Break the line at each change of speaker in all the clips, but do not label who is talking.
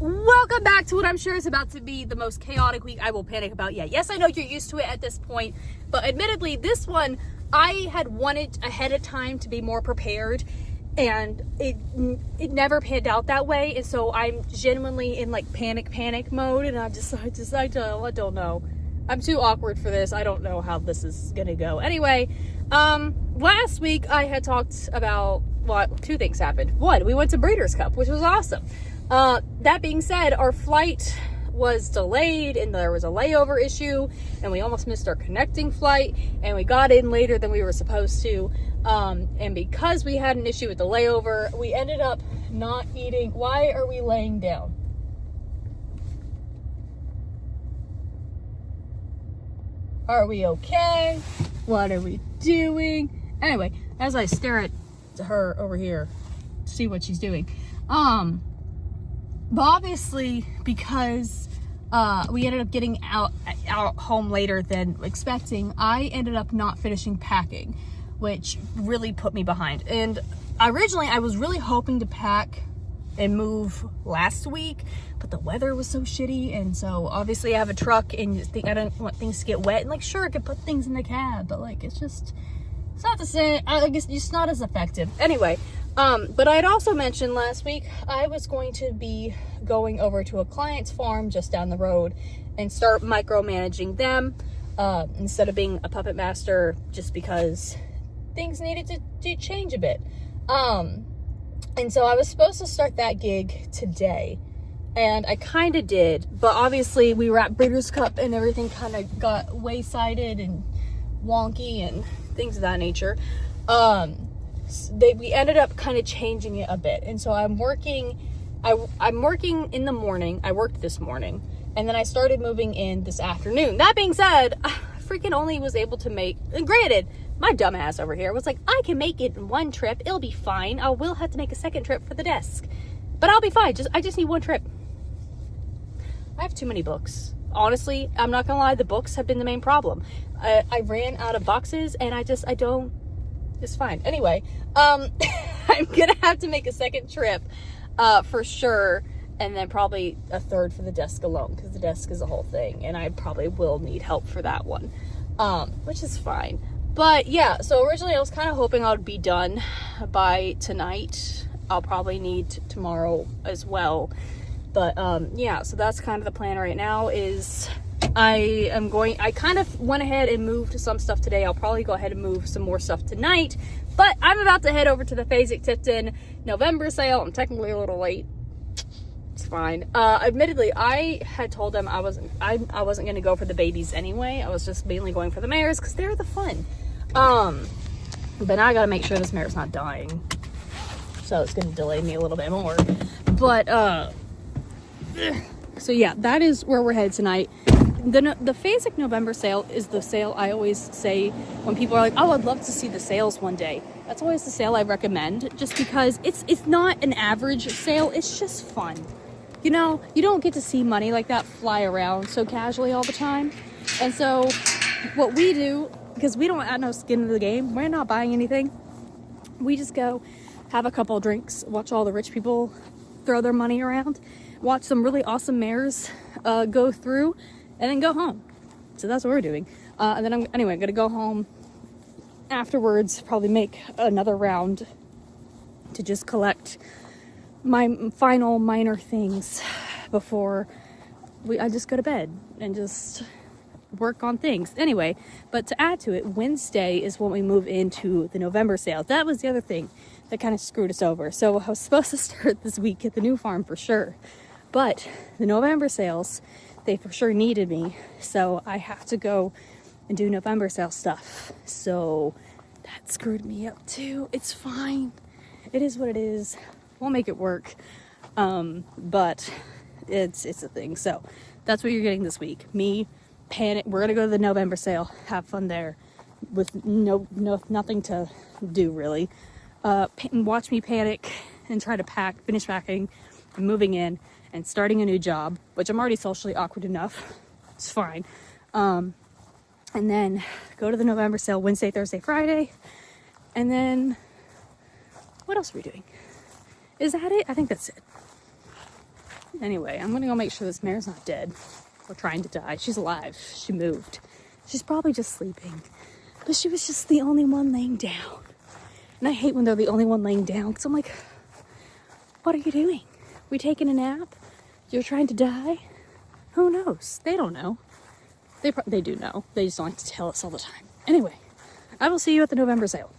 Welcome back to what I'm sure is about to be the most chaotic week I will panic about yet. Yes, I know you're used to it at this point, but admittedly, this one, I had wanted ahead of time to be more prepared, and it never panned out that way, and so I'm genuinely in like panic mode, and I don't know. I'm too awkward for this. I don't know how this is gonna go. Anyway, last week I had talked about, well, two things happened. One, we went to Breeders' Cup, which was awesome. That being said, our flight was delayed and there was a layover issue and we almost missed our connecting flight and we got in later than we were supposed to. And because we had an issue with the layover, we ended up not eating. Why are we laying down? Are we okay? What are we doing? Anyway, as I stare at her over here, see what she's doing. But obviously, because we ended up getting out home later than expecting, I ended up not finishing packing, which really put me behind. And originally, I was really hoping to pack and move last week, but the weather was so shitty, and so obviously I have a truck, and I don't want things to get wet. And like, sure, I could put things in the cab, but like, it's not the same. I guess it's not as effective. Anyway. But I had also mentioned last week I was going to be going over to a client's farm just down the road and start micromanaging them instead of being a puppet master, just because things needed to change a bit. And so I was supposed to start that gig today, and I kind of did, but obviously we were at Breeders' Cup and everything kind of got waysided and wonky and things of that nature. We ended up kind of changing it a bit, and so I'm working in the morning. I worked this morning, and then I started moving in this afternoon. That being said, I freaking only was able to make, and granted, my dumbass over here was like, I can make it in one trip, it'll be fine. I will have to make a second trip for the desk, but I'll be fine. I just need one trip. I have too many books. Honestly, I'm not gonna lie, the books have been the main problem. I ran out of boxes, and it's fine. Anyway, I'm gonna have to make a second trip for sure, and then probably a third for the desk alone, because the desk is a whole thing, and I probably will need help for that one, which is fine. But yeah, so originally I was kind of hoping I would be done by tonight. I'll probably need tomorrow as well. But yeah, so that's kind of the plan right now. Is I kind of went ahead and moved some stuff today. I'll probably go ahead and move some more stuff tonight, but I'm about to head over to the Fasig-Tifton November sale. I'm technically a little late. It's fine. Admittedly, I had told them I wasn't going to go for the babies anyway. I was just mainly going for the mares because they're the fun. But now I got to make sure this mare's not dying. So it's going to delay me a little bit more. But, so yeah, that is where we're headed tonight. The Fasig November sale is the sale I always say when people are like, oh, I'd love to see the sales one day. That's always the sale I recommend, just because it's not an average sale. It's just fun. You know, you don't get to see money like that fly around so casually all the time. And so what we do, because we don't add no skin in the game, we're not buying anything. We just go have a couple of drinks, watch all the rich people throw their money around, watch some really awesome mares go through, and then go home. So that's what we're doing. And then I'm going to go home afterwards, probably make another round to just collect my final minor things before I just go to bed and just work on things. Anyway, but to add to it, Wednesday is when we move into the November sale. That was the other thing that kind of screwed us over. So I was supposed to start this week at the new farm for sure, but the November sales, they for sure needed me, so I have to go and do November sale stuff. So that screwed me up too. It's fine. It is what it is. We'll make it work. But it's a thing. So that's what you're getting this week. Me panic. We're gonna go to the November sale, have fun there, with nothing to do really. Watch me panic and try to finish packing, and moving in, and starting a new job, which I'm already socially awkward enough. It's fine. And then go to the November sale Wednesday, Thursday, Friday. And then what else are we doing? Is that it? I think that's it. Anyway, I'm gonna go make sure this mare's not dead or trying to die. She's alive. She moved. She's probably just sleeping. But she was just the only one laying down. And I hate when they're the only one laying down because I'm like, what are you doing? We taking a nap? You're trying to die? Who knows? They don't know. They do know. They just don't like to tell us all the time. Anyway, I will see you at the November sale.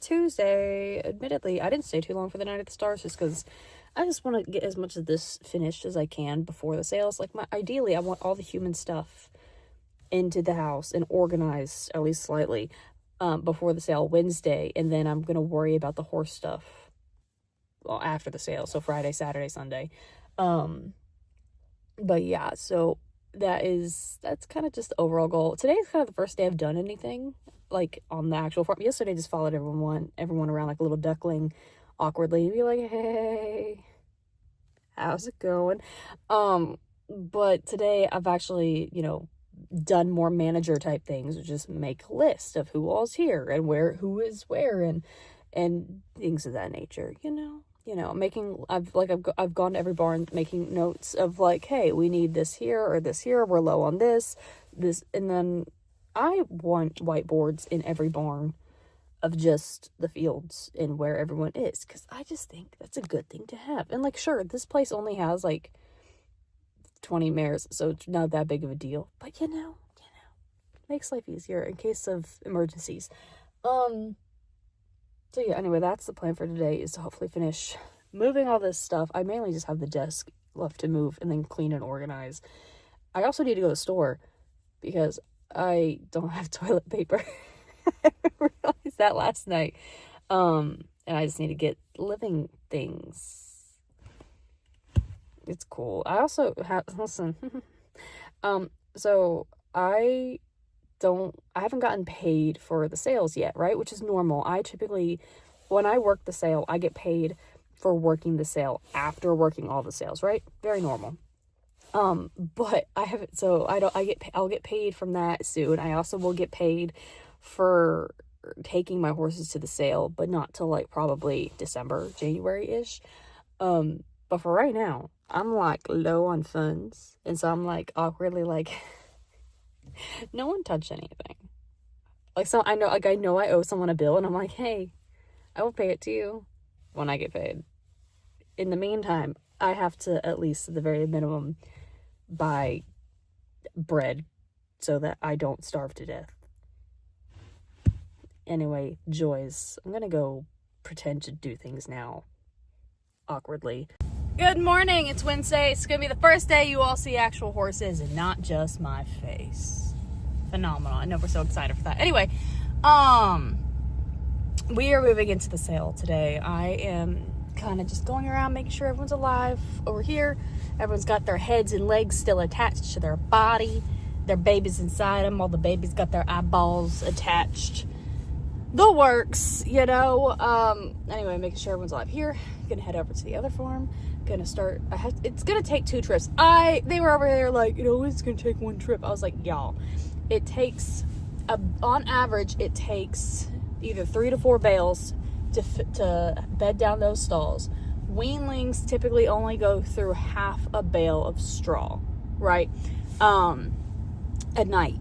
Tuesday. Admittedly, I didn't stay too long for the Night at the Stars just because I just want to get as much of this finished as I can before the sales. Like, ideally, I want all the human stuff into the house and organized, at least slightly, before the sale Wednesday, and then I'm going to worry about the horse stuff after the sale, so Friday, Saturday, Sunday. But yeah, so that's kind of just the overall goal. Today is kind of the first day I've done anything, like, on the actual farm. Yesterday just followed everyone around like a little duckling, awkwardly, and be like, hey, how's it going? But today I've actually, done more manager type things, just make a list of who all's here and who is where, and things of that nature, I've gone to every barn making notes of like, hey, we need this here or this here, we're low on this, and then I want whiteboards in every barn of just the fields and where everyone is, because I just think that's a good thing to have. And like, sure, this place only has like 20 mares, so it's not that big of a deal, but makes life easier in case of emergencies. So yeah, anyway, that's the plan for today, is to hopefully finish moving all this stuff. I mainly just have the desk left to move and then clean and organize. I also need to go to the store because I don't have toilet paper. I realized that last night. And I just need to get living things. It's cool. I also have, listen,
So I haven't gotten paid for the sales yet, right? Which is normal. I typically, when I work the sale, I get paid for working the sale after working all the sales, right? Very normal. But I haven't, so I'll get paid from that soon. I also will get paid for taking my horses to the sale, but not till like probably December, January-ish. But for right now, I'm like low on funds. And so I'm like awkwardly like, no one touched anything. Like, so I know I owe someone a bill and I'm like, hey, I will pay it to you when I get paid. In the meantime, I have to, at least at the very minimum, buy bread so that I don't starve to death. Anyway, joys. I'm gonna go pretend to do things now. Awkwardly. Good morning, it's Wednesday. It's gonna be the first day you all see actual horses and not just my face. Phenomenal. I know we're so excited for that. Anyway, we are moving into the sale today. I am kind of just going around making sure everyone's alive over here. Everyone's got their heads and legs still attached to their body. Their babies inside them. All the babies got their eyeballs attached. The works, you know. Anyway, making sure everyone's alive here. Gonna head over to the other farm. Gonna start. It's gonna take 2 trips. They were over there like, it's gonna take 1 trip. I was like, y'all, it takes on average it takes either 3 to 4 bales to bed down those stalls. Weanlings typically only go through half a bale of straw, right? At night.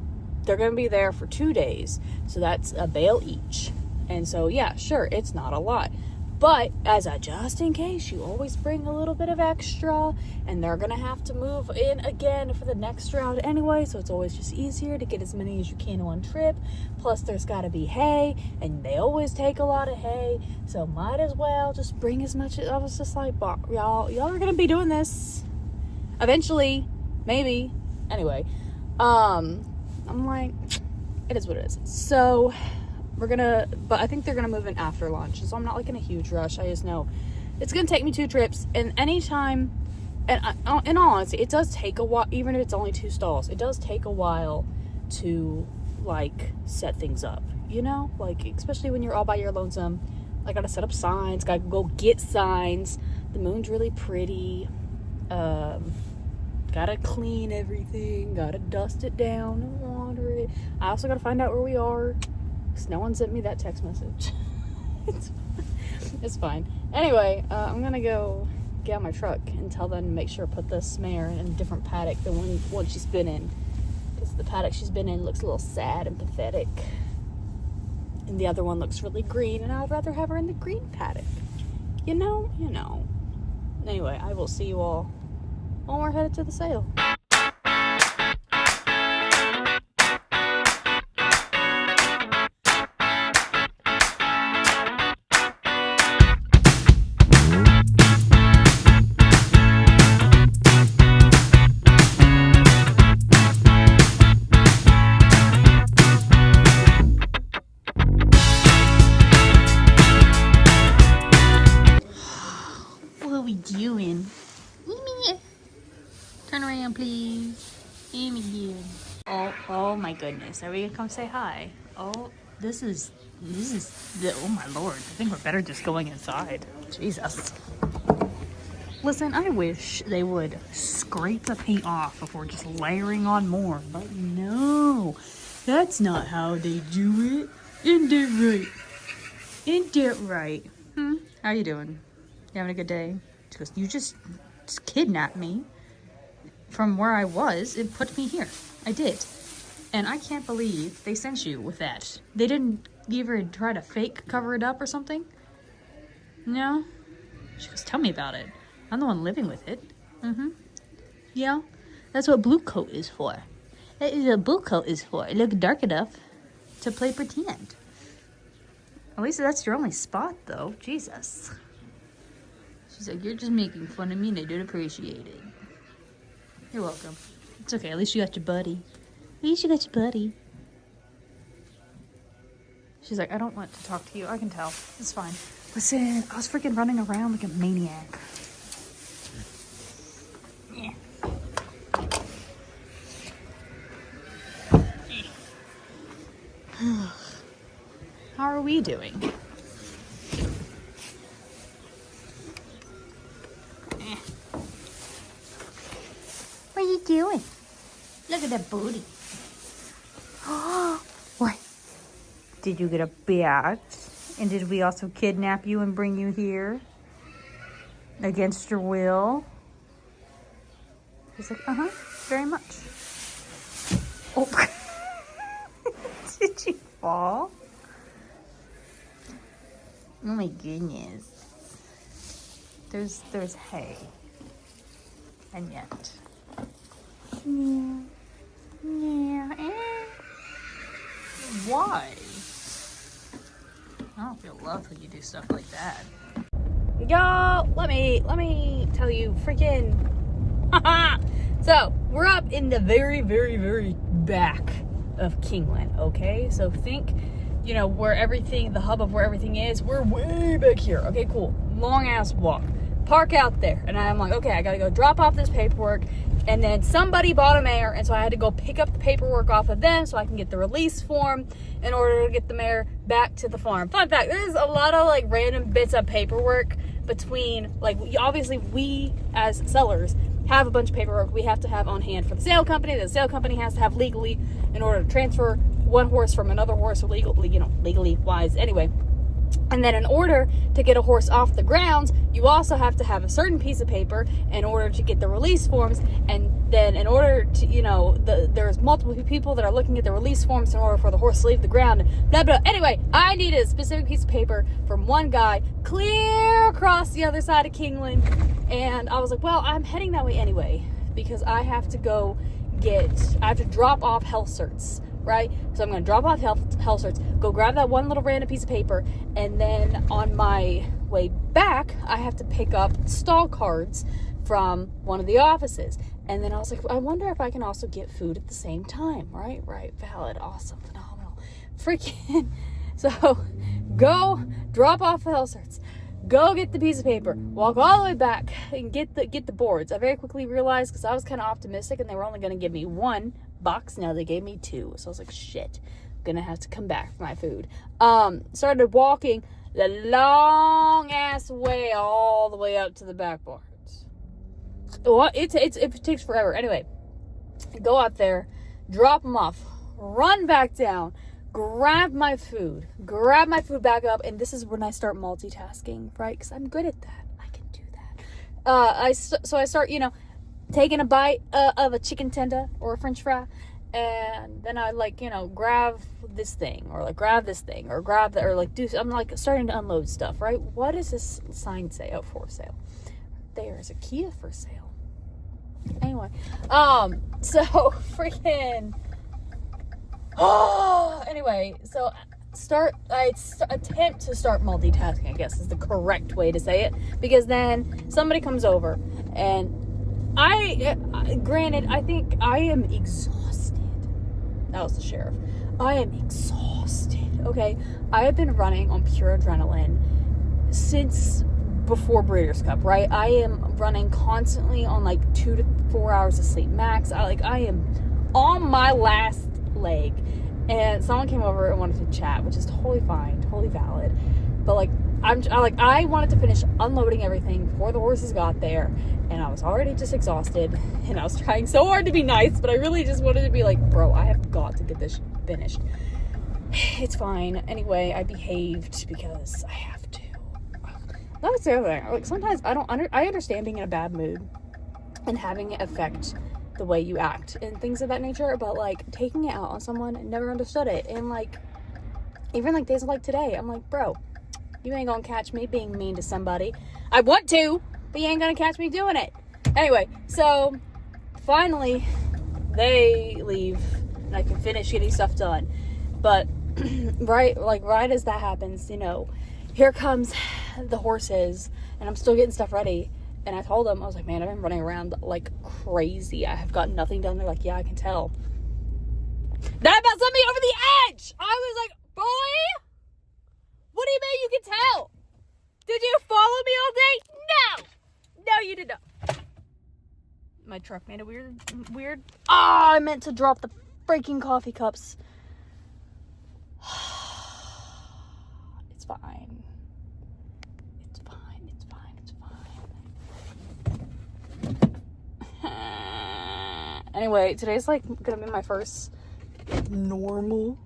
They're going to be there for 2 days, so that's a bale each. And so, yeah, sure, it's not a lot. But as a just in case, you always bring a little bit of extra, and they're going to have to move in again for the next round anyway, so it's always just easier to get as many as you can in one trip. Plus, there's got to be hay, and they always take a lot of hay, so might as well just bring as much. I was just like, y'all are going to be doing this eventually, maybe. Anyway, I'm like, it is what it is. So but I think they're gonna move in after lunch, so I'm not like in a huge rush. I just know it's gonna take me 2 trips, and anytime, and in all honesty, it does take a while. Even if it's only 2 stalls, it does take a while to like set things up, like especially when you're all by your lonesome. I gotta set up signs, gotta go get signs. The moon's really pretty. Gotta clean everything, gotta dust it down and water it. I also gotta find out where we are, because no one sent me that text message. It's fine. Anyway, I'm gonna go get out my truck and tell them to make sure to put this mare in a different paddock than one she's been in, because the paddock she's been in looks a little sad and pathetic, and the other one looks really green, and I'd rather have her in the green paddock. You know. Anyway, I will see you all when we're headed to the sale.
What are we doing? Turn around, please. Amy here. Oh my goodness. Are we gonna come say hi? Oh, this is oh my lord. I think we're better just going inside. Jesus. Listen, I wish they would scrape the paint off before just layering on more. But no, that's not how they do it. Isn't that right? Ain't that right? How you doing? You having a good day? Because you just kidnapped me from where I was and put me here. I did. And I can't believe they sent you with that. They didn't even try to fake cover it up or something? No? She goes, tell me about it. I'm the one living with it. Yeah, that's what blue coat is for. That is what blue coat is for. It looks dark enough to play pretend. At least that's your only spot, though. Jesus. She's like, you're just making fun of me and I don't appreciate it. You're welcome. It's okay. At least you got your buddy. At least you got your buddy. She's like, I don't want to talk to you. I can tell. It's fine. Listen, I was freaking running around like a maniac. Yeah.
we doing? What are you doing? Look at that booty. What? Did you get a bat? And did we also kidnap you and bring you here? Against your will? He's like, very much. Oh. Did you fall? Oh my goodness. There's hay. And yet. Yeah. Why? I don't feel love when you do stuff like that. Y'all, let me tell you freaking. So we're up in the very, very, very back of Kingland, okay? So think, where everything, the hub of where everything is, we're way back here. Okay, cool. Long ass walk. Park out there. And I'm like, okay, I gotta go drop off this paperwork. And then somebody bought a mare, and so I had to go pick up the paperwork off of them so I can get the release form in order to get the mare back to the farm. Fun fact, there's a lot of like random bits of paperwork between, like, obviously we as sellers have a bunch of paperwork we have to have on hand for the sale company that the sale company has to have legally in order to transfer one horse from another horse legally wise anyway. And then in order to get a horse off the grounds, you also have to have a certain piece of paper in order to get the release forms. And then in order to, there's multiple people that are looking at the release forms in order for the horse to leave the ground. Blah, blah. Anyway, I needed a specific piece of paper from one guy clear across the other side of Kingland. And I was like, well, I'm heading that way anyway, because I have to drop off health certs. Right? So I'm going to drop off health certs, go grab that one little random piece of paper, and then on my way back, I have to pick up stall cards from one of the offices. And then I was like, I wonder if I can also get food at the same time. Right? Valid. Awesome. Phenomenal. Freaking. So go drop off the health certs. Go get the piece of paper, walk all the way back and get the boards. I very quickly realized, because I was kind of optimistic and they were only going to give me one box. Now they gave me two. So I was like, shit, I'm going to have to come back for my food. Started walking the long ass way all the way up to the back barns. Well, it takes forever. Anyway, go up there, drop them off, run back down, grab my food back up, and this is when I start multitasking, right? Because I'm good at that. I can do that. So I start, taking a bite of a chicken tender or a French fry, and then I grab this thing, or grab this thing, or grab that, or I'm starting to unload stuff, right? What does this sign say? Oh, for sale. There is a Kia for sale. Anyway, so freaking. Anyway, so I attempt to start multitasking, I guess is the correct way to say it, because then somebody comes over, and granted, I think I am exhausted. That was the sheriff. I am exhausted, okay? I have been running on pure adrenaline since before Breeders' Cup, right? I am running constantly on 2 to 4 hours of sleep max. I am on my last leg, and someone came over and wanted to chat, which is totally fine, totally valid, but I wanted to finish unloading everything before the horses got there, and I was already just exhausted, and I was trying so hard to be nice, but I really just wanted to be like, bro, I have got to get this finished. It's fine. Anyway, I behaved because I have to. That's the other thing. Sometimes I understand being in a bad mood and having it affect the way you act and things of that nature, but taking it out on someone, I never understood it. And even days like today, I'm like, bro, you ain't gonna catch me being mean to somebody. I want to, but you ain't gonna catch me doing it. Anyway, so finally they leave and I can finish getting stuff done. But right as that happens, here comes the horses, and I'm still getting stuff ready. And I told them, I was like, man, I've been running around like crazy. I have got nothing done. They're like, yeah, I can tell. That about sent me over the edge. I was like, boy, what do you mean you can tell? Did you follow me all day? No, you did not. My truck made a weird. I meant to drop the freaking coffee cups. It's fine. It's fine. It's fine. It's fine. Anyway, today's like gonna be my first normal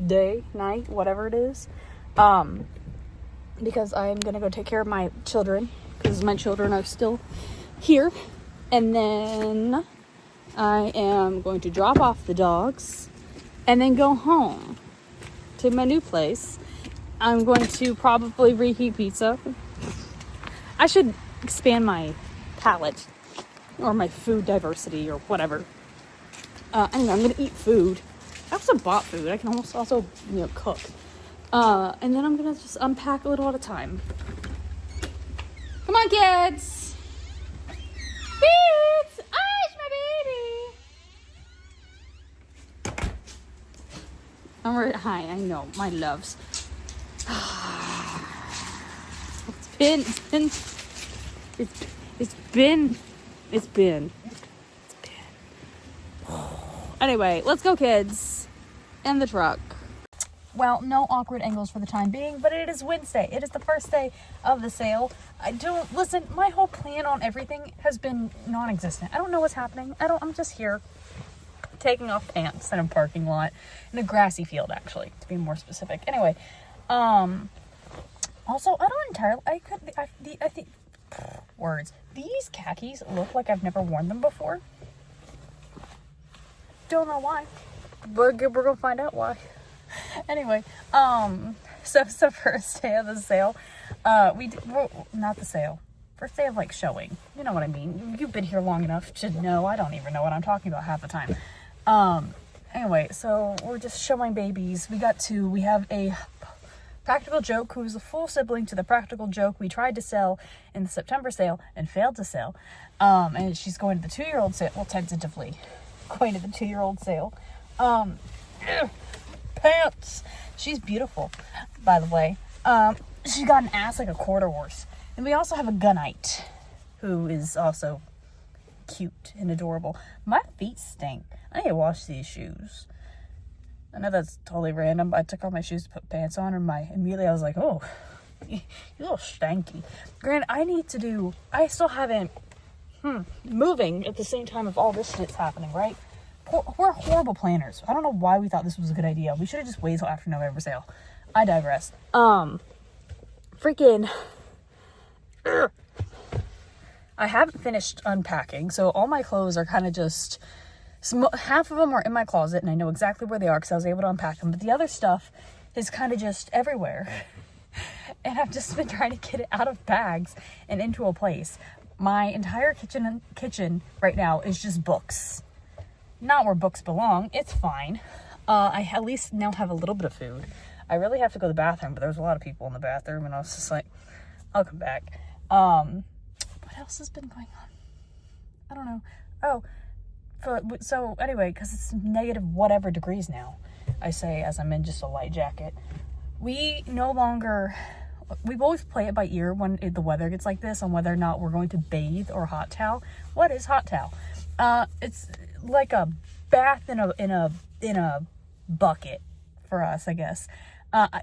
day, night, whatever it is. Because I'm gonna go take care of my children, because my children are still here. And then I am going to drop off the dogs and then go home to my new place. I'm going to probably reheat pizza. I should expand my palate or my food diversity or whatever. Anyway, I'm gonna eat food. I also bought food. I can almost also, cook. And then I'm gonna just unpack a little at a time. Come on, kids! Beats! It's my baby! Hi, I know, my loves. It's been. Anyway, let's go, kids. And the truck. Well, no awkward angles for the time being, but it is Wednesday. It is the first day of the sale. Listen, my whole plan on everything has been non-existent. I don't know what's happening. I'm just here taking off pants in a parking lot, in a grassy field, actually, to be more specific. Anyway, also, I think, words. These khakis look like I've never worn them before. Don't know why. We're gonna find out why. Anyway, so it's the first day of the sale. Not the sale. First day of, like, showing. You know what I mean. You've been here long enough to know. I don't even know what I'm talking about half the time. Anyway, so we're just showing babies. We have a Practical Joke, who is a full sibling to the Practical Joke we tried to sell in the September sale and failed to sell. And she's going to the 2-year-old sale. Well, tentatively going to the 2-year-old sale. Pants. She's beautiful, by the way. She's got an ass like a quarter horse. And we also have a Gunite, who is also cute and adorable. My feet stink. I need to wash these shoes. I know that's totally random, but I took off my shoes to put pants on, and immediately I was like, oh, you little stanky. Granted, I still haven't, moving at the same time of all this shit's happening, right? We're horrible planners. I don't know why we thought this was a good idea. We should have just waited till after November sale. I digress. I haven't finished unpacking, so all my clothes are kind of just, half of them are in my closet, and I know exactly where they are because I was able to unpack them, but the other stuff is kind of just everywhere. And I've just been trying to get it out of bags and into a place. My entire kitchen right now is just books. Not where books belong. It's fine. I at least now have a little bit of food. I really have to go to the bathroom, but there's a lot of people in the bathroom, and I was just like, I'll come back. What else has been going on? I don't know. So anyway, because it's negative whatever degrees now, I say, as I'm in just a light jacket. We both play it by ear when the weather gets like this on whether or not we're going to bathe or hot towel. What is hot towel? It's like a bath in a bucket for us, I guess.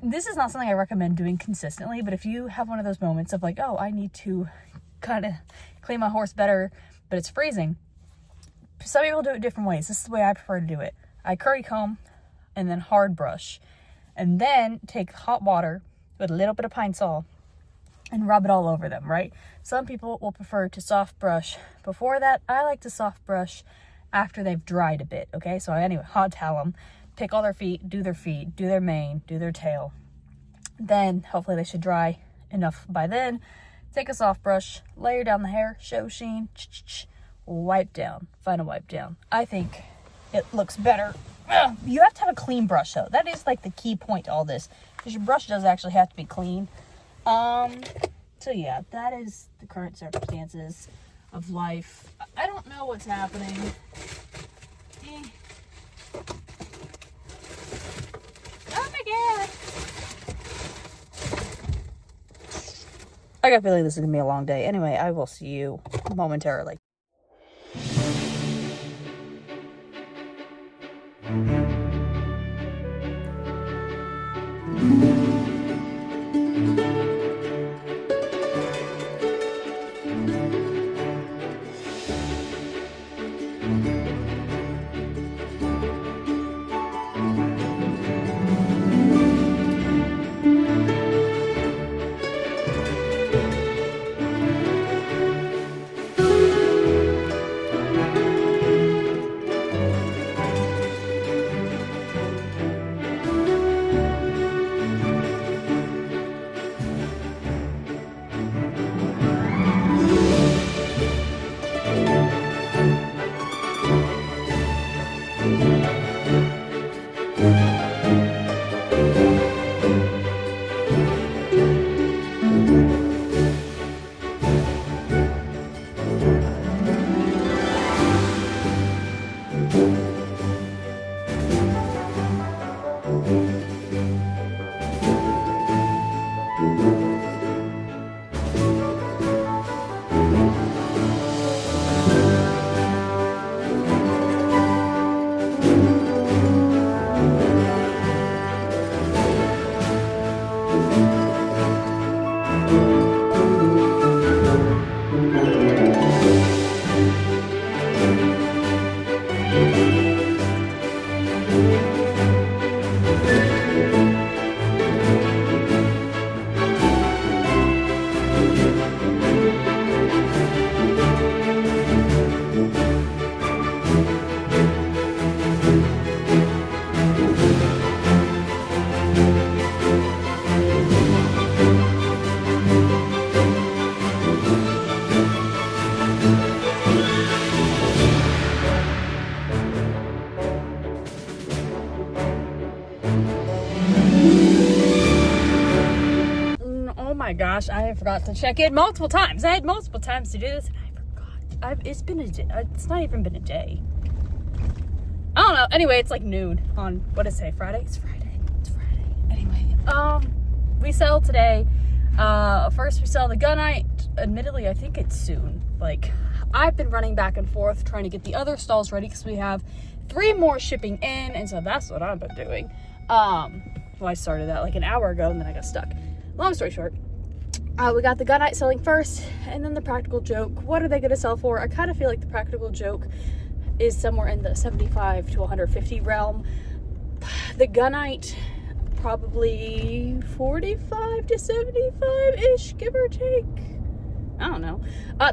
This is not something I recommend doing consistently, but if you have one of those moments of like, oh, I need to kind of clean my horse better, but it's freezing. Some people do it different ways. This is the way I prefer to do it. I curry comb and then hard brush, and then take hot water with a little bit of Pine Sol and rub it all over them, right? Some people will prefer to soft brush before that. I like to soft brush after they've dried a bit, okay? So anyway, hot towel them, pick all their feet, do their mane, do their tail. Then hopefully they should dry enough by then. Take a soft brush, layer down the hair, show sheen, wipe down, final wipe down. I think it looks better. You have to have a clean brush though. That is like the key point to all this, because your brush does actually have to be clean. So yeah, that is the current circumstances of life. I don't know what's happening. Oh my god. I got a feeling this is gonna be a long day. Anyway, I will see you momentarily. Oh my gosh, I forgot to check in multiple times. I had multiple times to do this and I forgot. It's been a day. It's not even been a day. I don't know. Anyway, it's like noon on, what is it, Friday? It's Friday. It's Friday. Anyway, we sell today. First we sell the gunite. Admittedly, I think it's soon. Like, I've been running back and forth trying to get the other stalls ready because we have 3 more shipping in, and so that's what I've been doing. Well, I started that like an hour ago and then I got stuck. Long story short, we got the gunite selling first, and then the practical joke. What are they going to sell for? I kind of feel like the practical joke is somewhere in the 75 to 150 realm. The gunite, probably 45 to 75-ish, give or take. I don't know.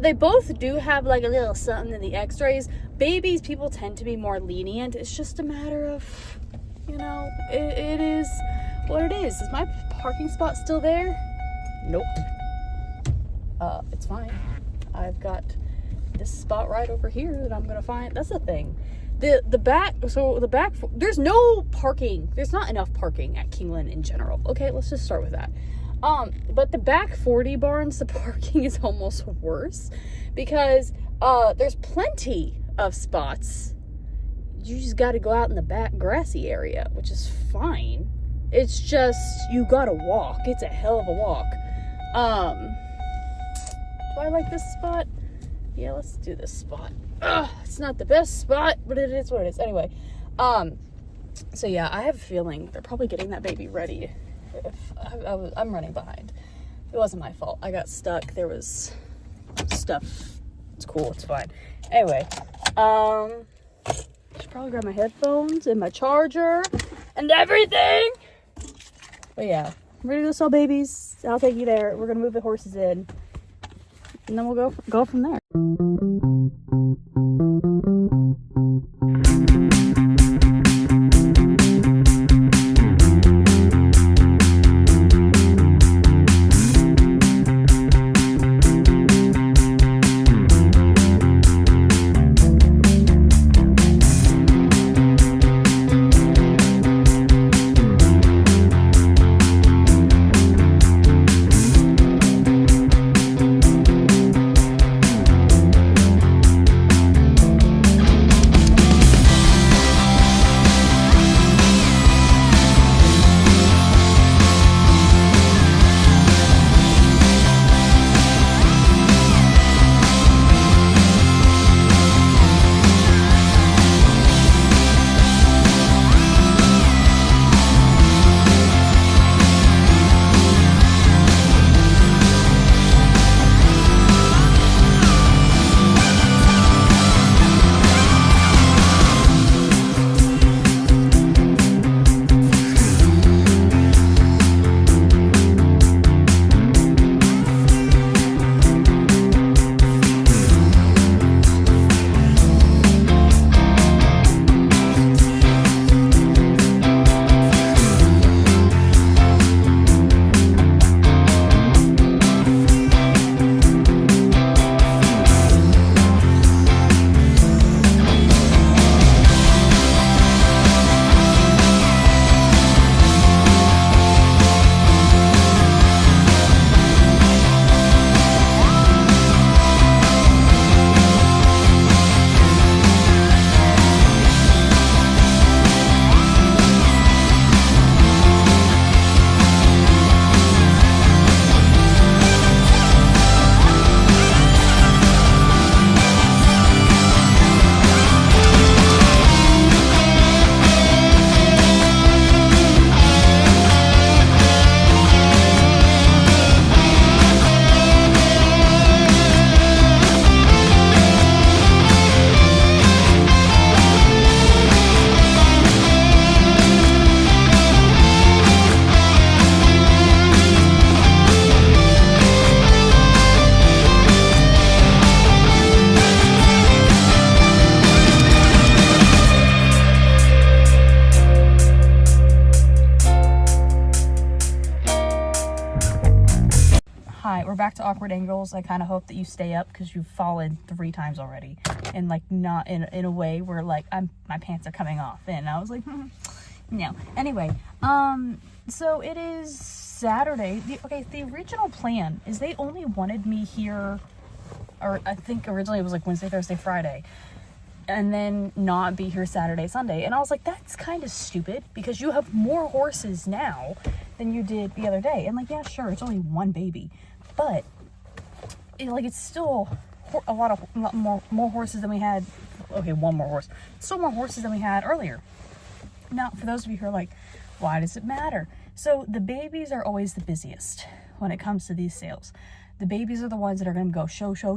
They both do have like a little something in the x-rays. Babies, people tend to be more lenient. It's just a matter of, you know, it is what it is. Is my parking spot still there? Nope. It's fine. I've got this spot right over here that I'm gonna find. That's the thing. The back, there's no parking. There's not enough parking at Kingland in general. Okay, let's just start with that. But the back 40 barns, the parking is almost worse because there's plenty of spots. You just got to go out in the back grassy area, which is fine. It's just, you gotta walk. It's a hell of a walk. Do I like this spot? Yeah, let's do this spot. It's not the best spot, but it is what it is. Anyway, so yeah, I have a feeling they're probably getting that baby ready. I'm running behind. It wasn't my fault. I got stuck. There was stuff. It's cool. It's fine. Anyway, should probably grab my headphones and my charger and everything. But yeah, I'm ready to sell babies. I'll take you there. We're gonna move the horses in, and then we'll go from there. we're back to awkward angles. I kind of hope that you stay up because you've fallen 3 times already, and like not in a way where like my pants are coming off. And I was like, no. Anyway, so it is Saturday. The original plan is they only wanted me here, or I think originally it was like Wednesday, Thursday, Friday, and then not be here Saturday, Sunday. And I was like, that's kind of stupid because you have more horses now than you did the other day. And like, yeah, sure, it's only one baby, but it's still a lot more horses than we had. Okay, one more horse. Still more horses than we had earlier. Now, for those of you who are like, why does it matter? So the babies are always the busiest when it comes to these sales. The babies are the ones that are going to go show. They're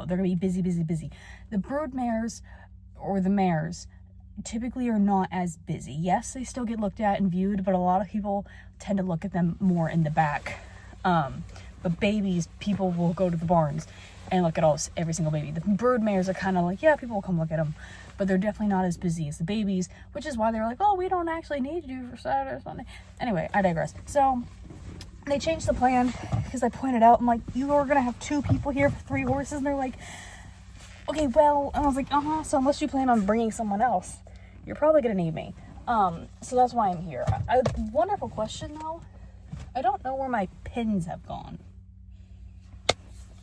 going to be busy. The brood mares or the mares typically are not as busy. Yes, they still get looked at and viewed, but a lot of people tend to look at them more in the back. But babies, people will go to the barns and look at every single baby. The brood mares are kind of like, yeah, people will come look at them, but they're definitely not as busy as the babies, which is why they were like, oh, we don't actually need you for Saturday or Sunday. Anyway, I digress. So they changed the plan because I pointed out, I'm like, you are going to have 2 people here for 3 horses. And they're like, okay, well, and I was like, so unless you plan on bringing someone else, you're probably going to need me. So that's why I'm here. Wonderful question, though. I don't know where my pins have gone.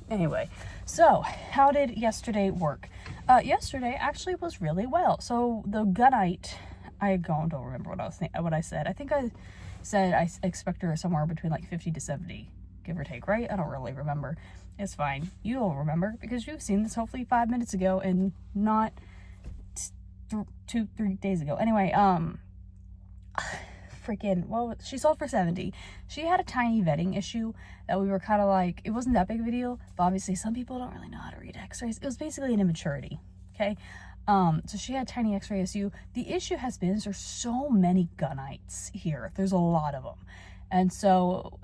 Anyway, so how did yesterday work? Yesterday actually was really well. So the gunite, I don't remember what I said. I think I said I expect her somewhere between like 50 to 70, give or take, right? I don't really remember. It's fine. You'll remember because you've seen this hopefully 5 minutes ago and not 2-3 days ago. Anyway, she sold for 70. She had a tiny vetting issue that we were kind of like, it wasn't that big of a deal, but obviously some people don't really know how to read x-rays. It was basically an immaturity, okay? So she had tiny x-ray issue. The issue has been there's so many gunites here. There's a lot of them. And so,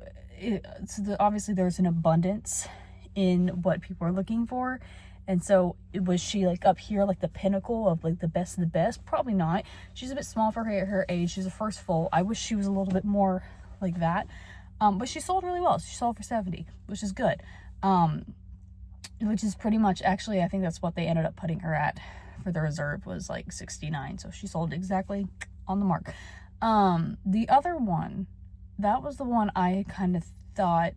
obviously there's an abundance in what people are looking for. And so was she like up here, like the pinnacle of like the best of the best? Probably not. She's a bit small for her age. She's a first foal. I wish she was a little bit more like that. But she sold really well. She sold for 70, which is good. Which is pretty much, actually, I think that's what they ended up putting her at for the reserve, was like 69. So she sold exactly on the mark. The other one, that was the one I kind of thought,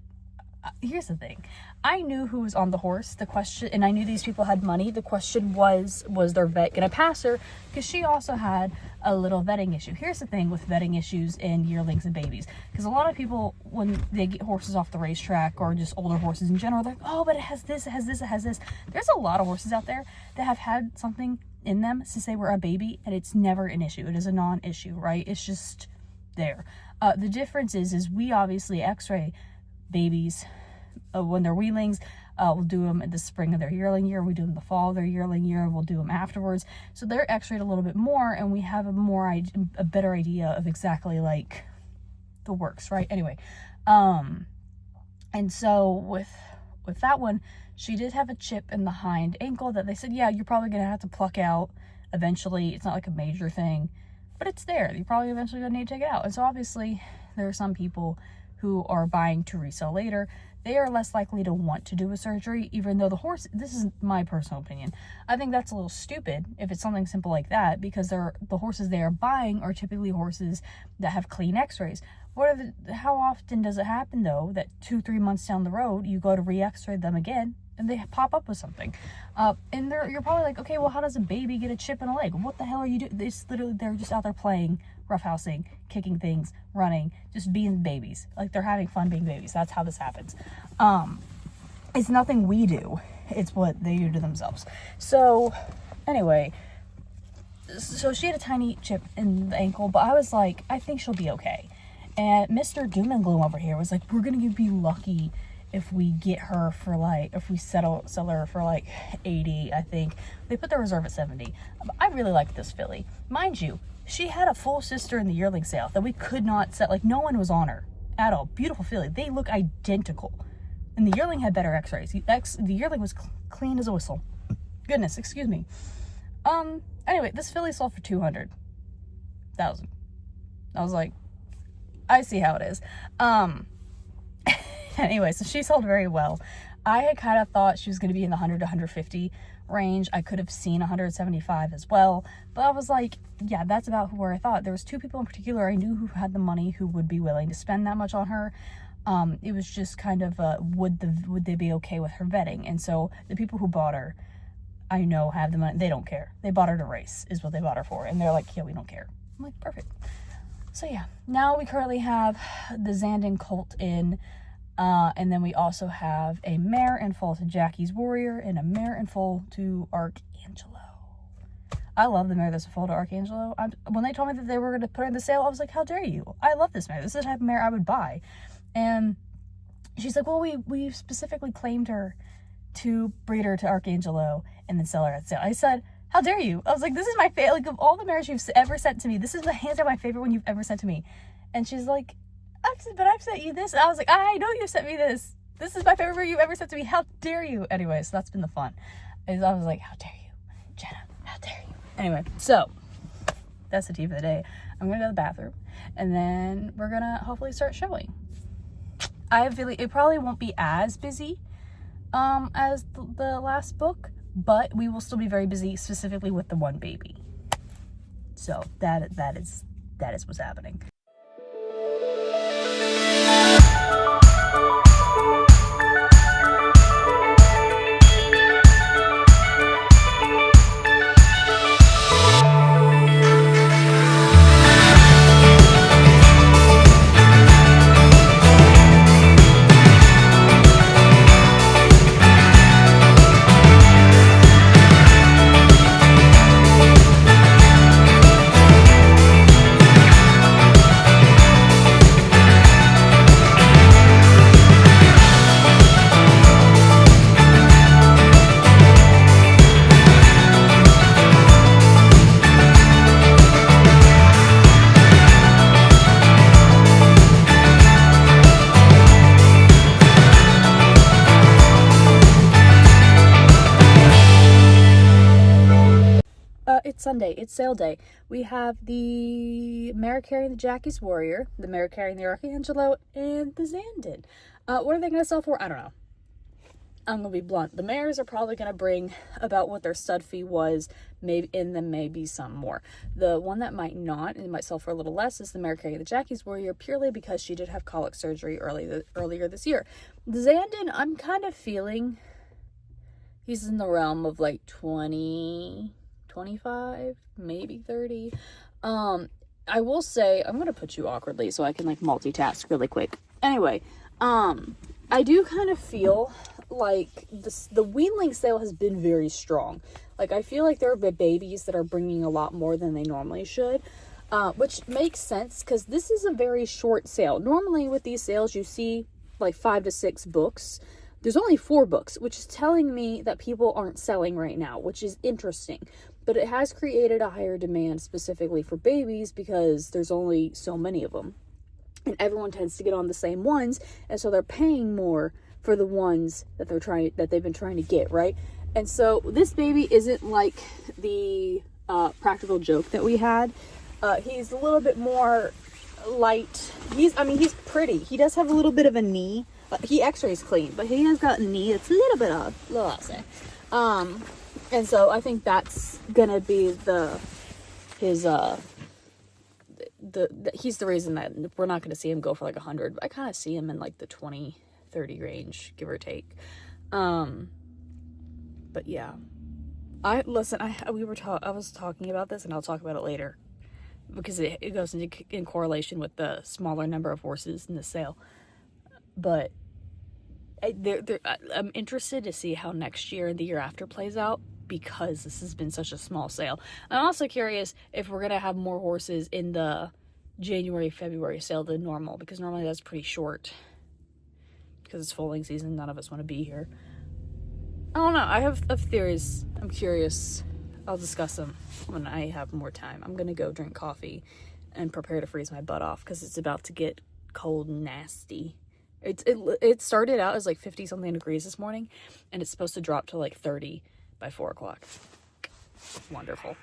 here's the thing. I knew who was on the horse. The question, and I knew these people had money. The question was their vet going to pass her? Because she also had a little vetting issue. Here's the thing with vetting issues in yearlings and babies. Because a lot of people, when they get horses off the racetrack or just older horses in general, they're like, oh, but it has this, it has this, it has this. There's a lot of horses out there that have had something in them since they were a baby, and it's never an issue. It is a non-issue, right? It's just there. The difference is we obviously x-ray babies when they're weanlings. We'll do them in the spring of their yearling year. We do them in the fall of their yearling year. We'll do them afterwards. So they're x-rayed a little bit more, and we have a better idea of exactly like the works, right? Anyway, and so with that one, she did have a chip in the hind ankle that they said, yeah, you're probably gonna have to pluck out eventually. It's not like a major thing, but it's there. You're probably eventually gonna need to take it out. And so obviously there are some people who are buying to resell later. They are less likely to want to do a surgery, even though the horse, this is my personal opinion, I think that's a little stupid if it's something simple like that, because the horses they are buying are typically horses that have clean x-rays. How often does it happen though that 2-3 months down the road you go to re-x-ray them again and they pop up with something? And you're probably like, okay, well, how does a baby get a chip in a leg? What the hell are you doing? They're just out there playing, roughhousing, kicking things, running, just being babies. Like, they're having fun being babies. That's how this happens. It's nothing we do. It's what they do to themselves. So anyway, so she had a tiny chip in the ankle, but I was like, I think she'll be okay. And Mr. Doom and Gloom over here was like, we're gonna be lucky if we get her for like, if we sell her for like 80, I think. They put the reserve at 70. I really like this filly. Mind you, she had a full sister in the yearling sale that we could not sell. Like, no one was on her at all. Beautiful filly. They look identical. And the yearling had better x-rays. The yearling was clean as a whistle. Goodness, excuse me. Anyway, this filly sold for 200,000. I was like, I see how it is. Anyway, so she sold very well. I had kind of thought she was going to be in the 100 to 150 range. I could have seen 175 as well, but I was like, yeah, that's about where I thought. There was 2 people in particular I knew who had the money who would be willing to spend that much on her. It was just kind of would they be okay with her vetting? And so the people who bought her, I know, have the money. They don't care. They bought her to race is what they bought her for, and they're like, yeah, we don't care. I'm like, perfect. So yeah, now we currently have the Zandon colt in. And then we also have a mare in foal to Jackie's Warrior and a mare in foal to Archangelo. I love the mare that's a foal to Archangelo. When they told me that they were going to put her in the sale, I was like, how dare you? I love this mare. This is the type of mare I would buy. And she's like, well, we specifically claimed her to breed her to Archangelo and then sell her at sale. I said, how dare you? I was like, this is my favorite. Like, of all the mares you've ever sent to me, this is the hands down my favorite one you've ever sent to me. And she's like, but I've sent you this. And I was like, I know you sent me this. This is my favorite you've ever sent to me. How dare you? Anyway, so that's been the fun. I was like, how dare you? Jenna, how dare you? Anyway, so that's the tea for the day. I'm going to go to the bathroom. And then we're going to hopefully start showing. I have a feeling it probably won't be as busy as the last book. But we will still be very busy, specifically with the one baby. So that is what's happening. It's Sunday. It's sale day. We have the mare carrying the Jackie's Warrior, the mare carrying the Archangelo, and the Zandon. What are they going to sell for? I don't know. I'm going to be blunt. The mares are probably going to bring about what their stud fee was, maybe, and then maybe some more. The one that might not, and it might sell for a little less, is the mare carrying the Jackie's Warrior, purely because she did have colic surgery earlier this year. The Zandon, I'm kind of feeling he's in the realm of like 20... 25, maybe 30. I will say, I'm gonna put you awkwardly so I can like multitask really quick. Anyway, I do kind of feel like the weanling sale has been very strong. Like, I feel like there are babies that are bringing a lot more than they normally should, which makes sense because this is a very short sale. Normally with these sales, you see like 5 to 6 books. There's only 4 books, which is telling me that people aren't selling right now, which is interesting. But it has created a higher demand specifically for babies because there's only so many of them. And everyone tends to get on the same ones, and so they're paying more for the ones that they've been trying to get, right? And so this baby isn't like the Practical Joke that we had. He's a little bit more light. He's pretty. He does have a little bit of a knee. He x-rays clean, but he has got a knee that's a little bit off. And so I think that's gonna be he's the reason that we're not gonna see him go for like 100. I kind of see him in like the 20-30 range, give or take. But yeah, I was talking about this, and I'll talk about it later because it goes in correlation with the smaller number of horses in the sale. But I'm interested to see how next year and the year after plays out, because this has been such a small sale. I'm also curious if we're going to have more horses in the January, February sale than normal, because normally that's pretty short because it's foaling season. None of us want to be here. I don't know. I have theories. I'm curious. I'll discuss them when I have more time. I'm going to go drink coffee and prepare to freeze my butt off because it's about to get cold and nasty. It started out as like 50 something degrees this morning, and it's supposed to drop to like 30 by 4 o'clock. Wonderful.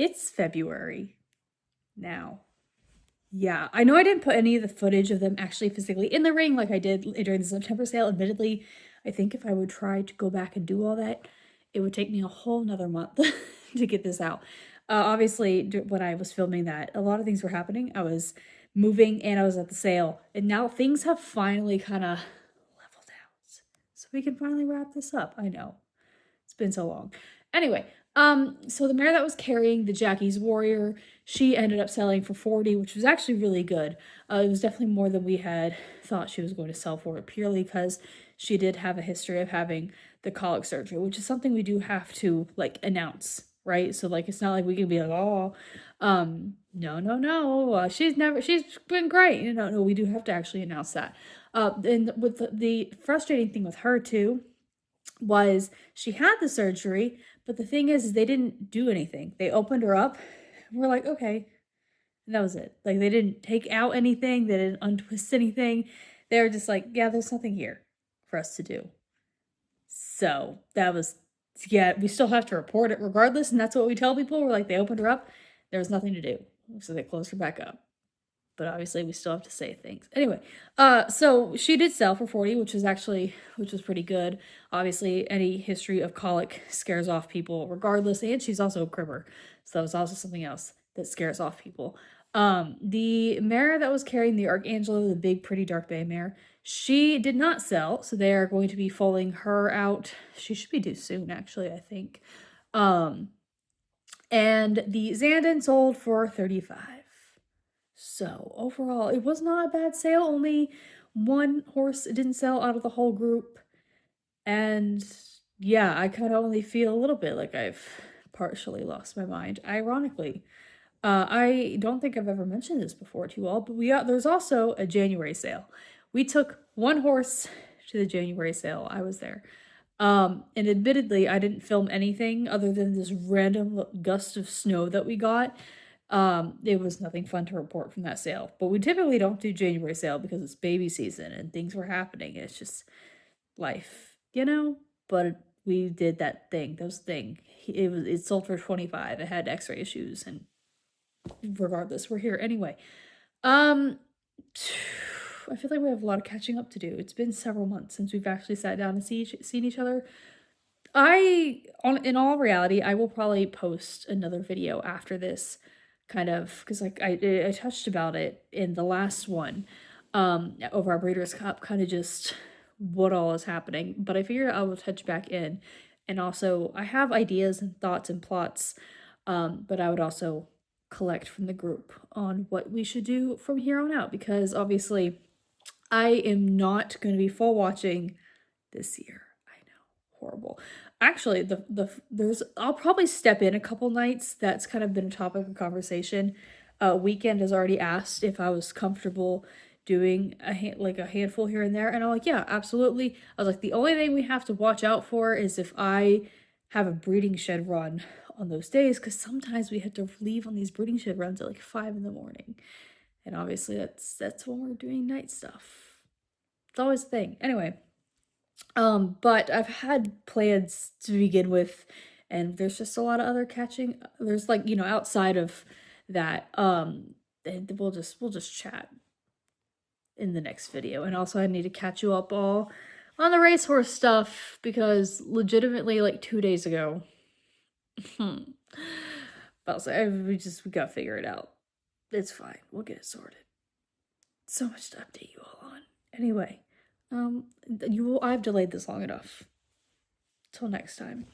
it's February now. Yeah, I know I didn't put any of the footage of them actually physically in the ring like I did during the September sale. Admittedly, I think if I would try to go back and do all that, it would take me a whole nother month to get this out. Obviously, when I was filming that, a lot of things were happening. I was moving and I was at the sale, and now things have finally kind of leveled out. So we can finally wrap this up. I know. It's been so long. Anyway, so the mare that was carrying the Jackie's Warrior, she ended up selling for 40, which was actually really good. It was definitely more than we had thought she was going to sell for, purely because she did have a history of having the colic surgery, which is something we do have to like announce, right? So like it's not like we can be like, oh, no, she's been great. No, we do have to actually announce that. And with the frustrating thing with her too was she had the surgery, but the thing is they didn't do anything. They opened her up. And we're like, okay. And that was it. Like they didn't take out anything. They didn't untwist anything. They were just like, yeah, there's nothing here for us to do. So that was, yeah, we still have to report it regardless. And that's what we tell people. We're like, they opened her up. There was nothing to do. So they closed her back up. But obviously we still have to say things. Anyway, so she did sell for 40, which was pretty good. Obviously, any history of colic scares off people regardless, and she's also a cribber. So that was also something else that scares off people. The mare that was carrying the Archangelo, the big, pretty dark bay mare, she did not sell, so they are going to be foaling her out. She should be due soon, actually, I think. And the Zandon sold for 35. So overall, it was not a bad sale. Only one horse didn't sell out of the whole group. And yeah, I kind of only feel a little bit like I've partially lost my mind, ironically. I don't think I've ever mentioned this before to you all, but there's also a January sale. We took one horse to the January sale. I was there. And admittedly, I didn't film anything other than this random gust of snow that we got. It was nothing fun to report from that sale, but we typically don't do January sale because it's baby season and things were happening. It's just life, but we did that thing. It sold for 25. It had x-ray issues, and regardless, we're here anyway. I feel like we have a lot of catching up to do. It's been several months since we've actually sat down and seen each other. In all reality, I will probably post another video after this, kind of, because like I touched about it in the last one, over our Breeders' Cup, kind of just what all is happening. But I figured I will touch back in, and also I have ideas and thoughts and plots, but I would also collect from the group on what we should do from here on out, because obviously I am not going to be full watching this year. I know, horrible. Actually, I'll probably step in a couple nights. That's kind of been a topic of conversation. Weekend has already asked if I was comfortable doing a handful here and there, and I'm like, yeah, absolutely. I was like, the only thing we have to watch out for is if I have a breeding shed run on those days, because sometimes we have to leave on these breeding shed runs at like 5 in the morning, and obviously that's when we're doing night stuff. It's always a thing. Anyway. But I've had plans to begin with, and there's just a lot of other catching. There's like, outside of that, and we'll just chat in the next video. And also I need to catch you up all on the racehorse stuff, because legitimately like 2 days ago, but we gotta figure it out. It's fine. We'll get it sorted. So much to update you all on. Anyway. I've delayed this long enough. Till next time.